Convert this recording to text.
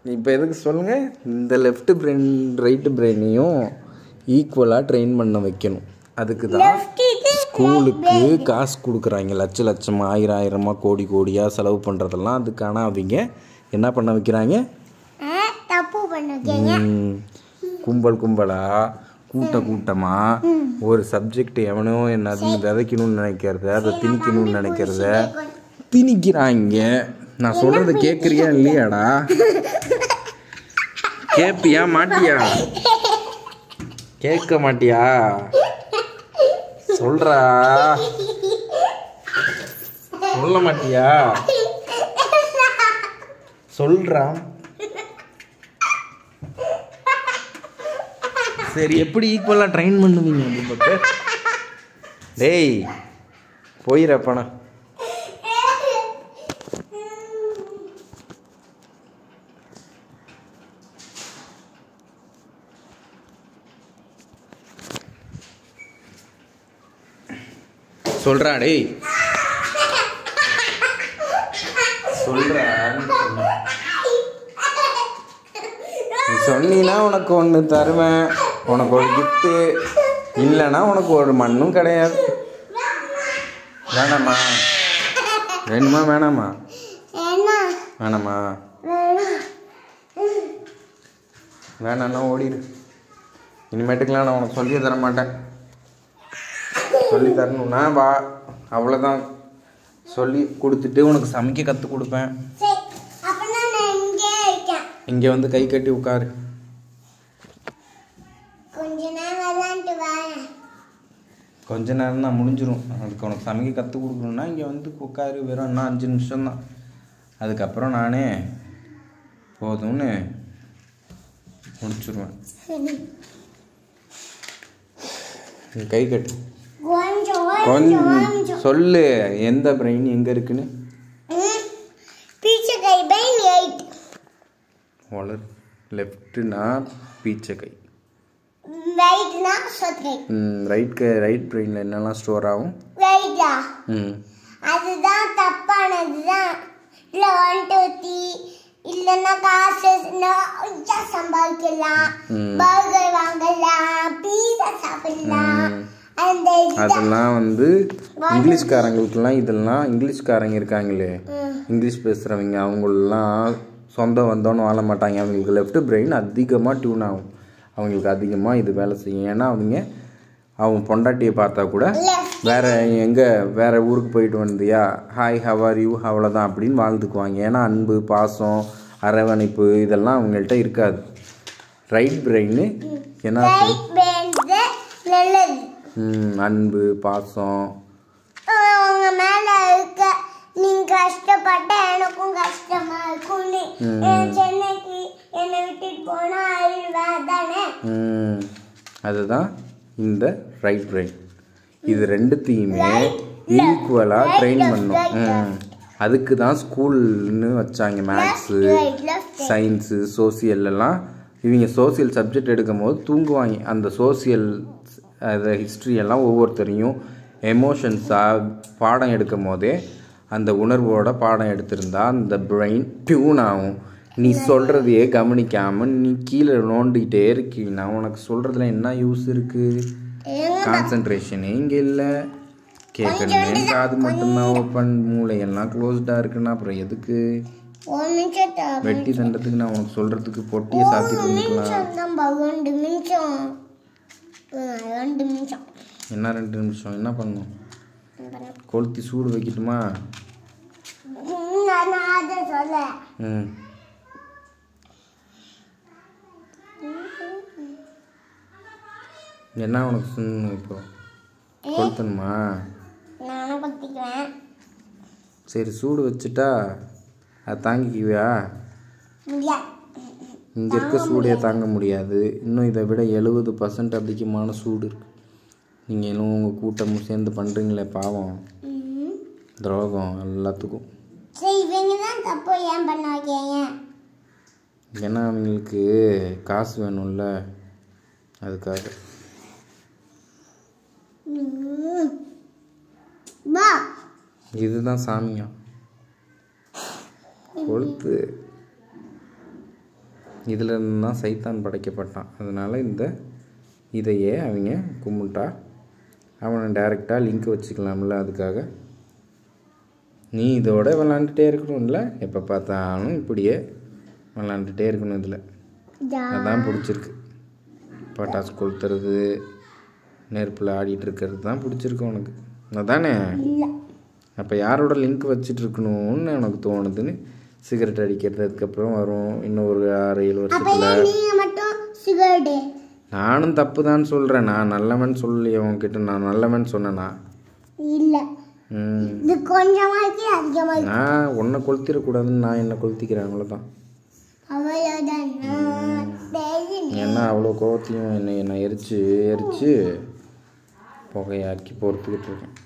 இப்போ எதுக்கு சொல்லுங்கள், இந்த லெஃப்ட் பிரெயின் ரைட்டு பிரெயினையும் ஈக்குவலாக ட்ரெயின் பண்ண வைக்கணும். அதுக்கு தான் ஸ்கூலுக்கு காசு கொடுக்குறாங்க, லட்ச லட்சமாக, ஆயிரம் ஆயிரமாக, கோடி கோடியாக செலவு பண்ணுறதெல்லாம். அதுக்கான அவங்க என்ன பண்ண வைக்கிறாங்க, தப்பு பண்ண கும்பல் கும்பலாக கூட்டமாக ஒரு சப்ஜெக்ட் எவனோ என்னதுன்னு விதைக்கணும்னு நினைக்கிறத, அதை திணிக்கணும்னு நினைக்கிறத திணிக்கிறாங்க. நான் சொல்கிறத கேட்குறியா இல்லையாடா? கேட்பியா மாட்டியா? கேட்க மாட்டியா? சொல்றா, சொல்ல மாட்டியா? சொல்றா. சரி, எப்படி ஈக்குவலாக ட்ரெயின் பண்ணுவீங்க அப்படி பார்த்து? டேய் போயிடப்பண்ணா. சொல்றா டேய், சொல்றா. நீ சொன்னீன்னா உனக்கு ஒன்று தருவேன், உனக்கு ஒரு கிஃப்ட்டு. இல்லைன்னா உனக்கு ஒரு மண்ணும் கிடையாது. வேணாமா? வேணுமா வேணாமா? வேணாமா? வேணான்னா ஓடிடு. இனிமேட்டுக்கெலாம் நான் உனக்கு சொல்லியே தர மாட்டேன். சொல்லி தரணும்னா வா, அவ்வளோதான். சொல்லி கொடுத்துட்டு உனக்கு சமைக்க கற்றுக் கொடுப்பேன். இங்கே வந்து கை கட்டி உட்காரு. கொஞ்ச நேரம் தான் முடிஞ்சிடும். அதுக்கு உனக்கு சமைக்க கற்றுக் கொடுக்கணுன்னா இங்கே வந்து உட்காரு. வெறும் இன்னும் 5 நிமிஷம்தான். அதுக்கப்புறம் நானே போதும்னு முடிச்சிடுவேன். கை கட்டு. கொஞ்சம் சொல்லு, எந்த பிரெயின் எங்கே இருக்குன்னு. வளர். லெஃப்ட்னா பீச்சக்கை, ரைட் பிரெயினில் என்னெல்லாம் ஸ்டோர் ஆகும்? அதுதான் தப்பானதுதான். இல்ல 1 2 3 இல்லன்னா காசு சம்பாதிக்கலாம், பர்கர் வாங்கலாம், பீஸா சாப்பிடலாம். அதெல்லாம் வந்து இங்கிலீஷ்காரங்களுக்கெல்லாம், இதெல்லாம் இங்கிலீஷ்காரங்க இருக்காங்களே, இங்கிலீஷ் பேசுகிறவங்க, அவங்களெலாம் சொந்தம் வந்தோன்னு வாழ மாட்டாங்க. அவங்களுக்கு லெஃப்ட் பிரெயின் அதிகமாக டியூன் ஆகும். அவங்களுக்கு அதிகமாக இது வேலை செய்யும். ஏன்னா அவங்க பொண்டாட்டியை பார்த்தா கூட வேறு ஊருக்கு போயிட்டு வந்தியா, ஹாய் ஹவ் ஆர் யூ, அவ்வளோதான் அப்படின்னு வாழ்ந்துக்குவாங்க. ஏன்னா அன்பு, பாசம், அரவணைப்பு இதெல்லாம் அவங்கள்ட்ட இருக்காது. ரைட் பிரெயின் என்ன, அன்பு, பாசம், உங்க மேல இருக்க, நீங்க கஷ்டப்பட்ட எனக்கும் கஷ்டமா இருக்கும். சென்னைக்கு என்னை விட்டுட்டு போனா தானே. அதுதான் இந்த ரைட் பிரெயின். இது ரெண்டுத்தையுமே ஈக்குவலாக ட்ரெயின் பண்ணும். அதுக்கு தான் ஸ்கூல்னு வச்சாங்க. மேக்ஸு, சயின்ஸு, சோசியல்லாம். இவங்க சோசியல் சப்ஜெக்ட் எடுக்கும் போது தூங்குவாங்க. அந்த சோசியல் ஹிஸ்ட்ரியெல்லாம் ஒவ்வொருத்தரையும் எமோஷன்ஸாக பாடம் எடுக்கும் போதே அந்த உணர்வோட பாடம் எடுத்திருந்தா அந்த பிரெயின் டியூன் ஆகும். நீ சொல்கிறதையே கவனிக்காமல் நீ கீழே நோண்டிகிட்டே இருக்கீங்கன்னா உனக்கு சொல்கிறதுல என்ன யூஸ் இருக்குது? கான்சன்ட்ரேஷனே இங்கே இல்லை. கேட்கணுமே காது மட்டும்தான் ஓப்பன், மூளையெல்லாம் க்ளோஸ்டாக இருக்குன்னா அப்புறம் எதுக்கு? வெட்டி தண்டத்துக்கு நான் உனக்கு சொல்கிறதுக்கு பொட்டியை சாத்திட்டு வந்துக்கலாம். என்ன 2 நிமிஷம் என்ன பண்ணும்? கொளுத்தி சூடு வைக்கட்டுமா? என்ன உனக்கு இப்போ கொளுத்தணுமா? சரி, சூடு வச்சுட்டா அதை தாங்கிக்குவியா? இங்கே இருக்க சூடே தாங்க முடியாது. இன்னும் இதை விட 70% அதிகமான சூடு இருக்குது. நீங்கள் இன்னும் உங்கள் கூட்டமும் சேர்ந்து பண்ணுறீங்களே பாவம், துரோகம் எல்லாத்துக்கும். ஏன்னா அவங்களுக்கு காசு வேணும்ல, அதுக்காக. இதுதான் சாமியா கொளுத்து. இதில் இருந்து தான் சைத்தான் படைக்கப்பட்டான். அதனால் இதையே அவங்க கும்பிட்டா அவனை டைரெக்டாக லிங்க் வச்சுக்கலாம்ல. அதுக்காக நீ இதோட விளாண்டுட்டே இருக்கணும்ல, எப்போ பார்த்தாலும் இப்படியே விளாண்டுட்டே இருக்கணும். இதில் அதான் பிடிச்சிருக்கு. பட்டாசு கொளுத்துறது, நெருப்பில் ஆடிட்டு இருக்கிறது தான் பிடிச்சிருக்கு உனக்கு, அதானே? அப்போ யாரோட லிங்க் வச்சுட்டு இருக்கணும்னு எனக்கு தோணுதுன்னு சிகரெட் அடிக்கிறது அதுக்கப்புறம் வரும். இன்னும் ஒரு 6-7 வருஷத்தில் நானும் தப்பு தான் சொல்கிறேன். நான் நல்லவன் சொல்லி அவங்ககிட்ட நான் நல்லவன் சொன்னேனா? இல்லை. நான் உன்னை கொளுத்திடக்கூடாதுன்னு நான் என்னை கொளுத்திக்கிறேன், அவ்வளோதான். ஏன்னா அவ்வளோ கோவத்தையும் என்னை எரிச்சு புகையாக்கி பொறுத்துக்கிட்டு இருக்கேன்.